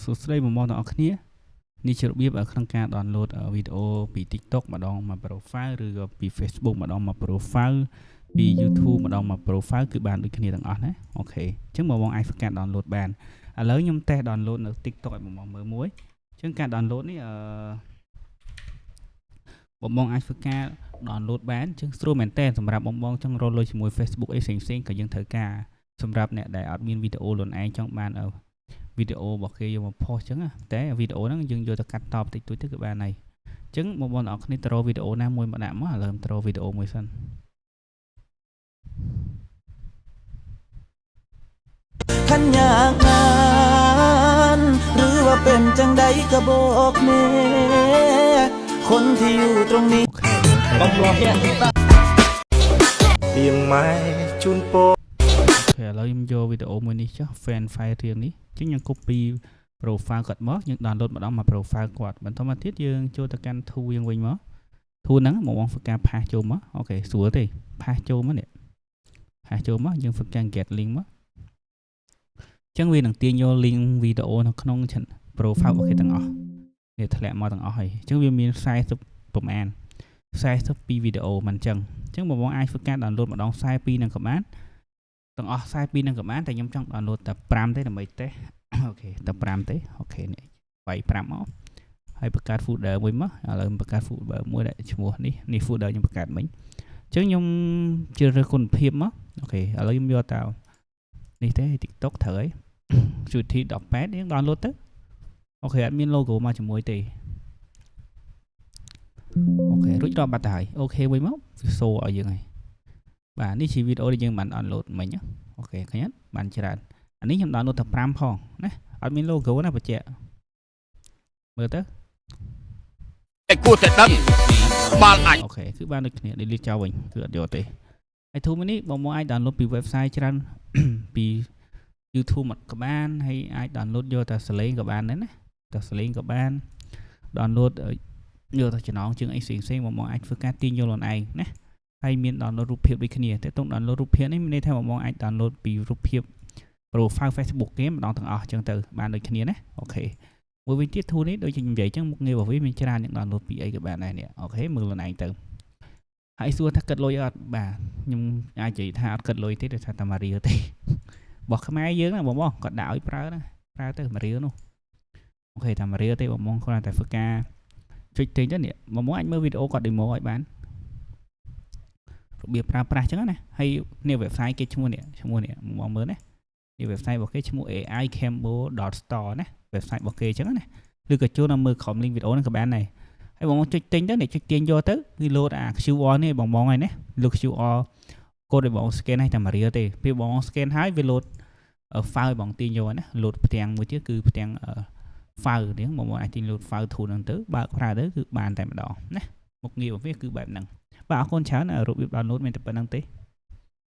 សួស្តីបងប្អូនទាំងអស់គ្នានេះជារបៀបក្នុងការ download វីដេអូពី TikTok ម្ដងមក profile ឬក៏ពី Facebook ម្ដងមក profile ពី YouTube ម្ដងមក profile គឺបានដូចគ្នាទាំងអស់ណាអូខេអញ្ចឹងបងអាចស្កាន download បានឥឡូវខ្ញុំតេស្ត download នៅ TikTok ឲ្យបងមើលមួយអញ្ចឹងការ download នេះបងអាចធ្វើការ download បានអញ្ចឹងស្រួលមែនតើសម្រាប់បងចង់រកលុយជាមួយ Facebook អីផ្សេងៗក៏យើងត្រូវការសម្រាប់អ្នកដែលអត់មានវីដេអូខ្លួនឯងចង់បានវីដេអូរបស់គេយកមកផុសអញ្ចឹងតែវីដេអូហ្នឹងយើងយកទៅកាត់តបន្តិចតួចទៅគឺបានហើយអញ្ចឹងបងប្អូនអរគ្នាទៅរកវីដេអូណាមួយមកដាក់មកឥឡូវទៅរកវីដេអូមួយសិនขันอยากงานหรือว่าเป็นจังใดก็บอกแม่คนที่อยู่ตรงนี้បងប្អូនเพียงไม้จุนโปឥឡូវខ្ញុំយកវីដេអូមួយនេះចុះ fan file រៀងនេះអញ្ចឹងខ្ញុំ copy profile គាត់មកយើង download ម្ដងមក profile គាត់បន្តមកទៀតយើងចូលទៅកាន់ tool យើងវិញមក tool ហ្នឹងបងធ្វើការ pass ចូលមកអូខេស្រួលទេ pass ចូលមកនេះ pass ចូលមកយើងធ្វើការ get link មកអញ្ចឹងវានឹងទាញយក link វីដេអូនៅក្នុង profile របស់គេទាំងអស់នេះធ្លាក់មកទាំងអស់ហើយអញ្ចឹងវាមាន40ប្រមាណ42វីដេអូមិនអញ្ចឹងបងអាចធ្វើការ download ម្ដង42នឹងក៏បានទាំងអស់42នឹងក៏បានតែខ្ញុំចង់ download តែ5ទេដើម្បីតេស្តអូខេតែ5ទេអូខេនេះវាយ5មកហើយបង្កើត folder មួយមកឥឡូវបង្កើត folder មួយដែលឈ្មោះនេះ folder ខ្ញុំបង្កើតមិញអញ្ចឹងខ្ញុំជ្រើសរើសគុណភាពមកអូខេឥឡូវខ្ញុំយកតនេះទេ TikTok ត្រូវហើយ Suite 18យើង download ទៅអូខេអត់មាន logo មកជាមួយទេអូខេរួចរាល់បាត់ទៅហើយអូខេវិញមកវាសូឲ្យយើងហើយបាទនេះជាវីដេអូដែលយើងបាន download មិញអូខេឃើញអត់បានច្រើនអានេះខ្ញុំ download តែ5ផងណាអត់មាន logo ណាបញ្ជាក់មើលទៅតែគួរតែដឹងបានអាចអូខេគឺបានដូចគ្នា delete ចោលវិញគឺអត់យកទេហើយធូរនេះបងអាច download ពី website ច្រើនពី YouTube មកក៏បានហើយអាច download យកតែសលេងក៏បានដែរណាតែសលេងក៏បាន download យកតែចំណងជើងអីផ្សេងៗបងអាចធ្វើការទាញយកខ្លួនឯងណាហើយមាន download រូបភាពដូចគ្នាតែតុង download រូបភាពនេះមានន័យថាបងអាច download ពីរូបភាព profile Facebook គេម្ដងទាំងអស់អញ្ចឹងទៅបានដូចគ្នាណាអូខេមួយវិញទៀត tool នេះដូចជាខ្ញុំនិយាយអញ្ចឹងមុខងាររបស់វាមានច្រើនយ៉ាង download ពីអីក៏បានដែរនេះអូខេមើលខ្លួនឯងទៅហើយសួរថាគិតលុយអត់បាទខ្ញុំអាចនិយាយថាអត់គិតលុយទេដោយសារតែមួយរៀលទេរបស់ខ្មែរយើងណាបងគាត់ដាក់ឲ្យប្រើណាប្រើទៅមួយរៀលនោះអូខេតែមួយរៀលទេបងគាត់តែធ្វើការចុចទិញទៅនេះបងអាចមើលវីដេអូគាត់ demo ឲ្យបានរបៀបប្រើប្រាស់អញ្ចឹងណាហើយនេះ website គេឈ្មោះនេះបងមើលណានេះ website របស់គេឈ្មោះ aicambo.store ណា website របស់គេអញ្ចឹងណាឬក៏ចូលមកមើលក្រុម link វីដេអូហ្នឹងក៏បានដែរហើយបងចុចទិញទៅនេះចុចទាញយកទៅគឺ load អា QR នេះបងហើយណា load QR code ឲ្យបង scan ឲ្យតែមួយរៀលទេពេលបង scan ហើយវា load file ឲ្យបងទាញយកណា load ផ្ទាំងមួយទៀតគឺផ្ទាំងfile នេះបងអាចទាញ load file tool ហ្នឹងទៅបើកប្រើទៅគឺបានតែម្ដងណាមុខងាររបស់វាគឺបែបហ្នឹងបាទអរគុណច្រើនរបៀប download មានតែប៉ុណ្្នឹងទេ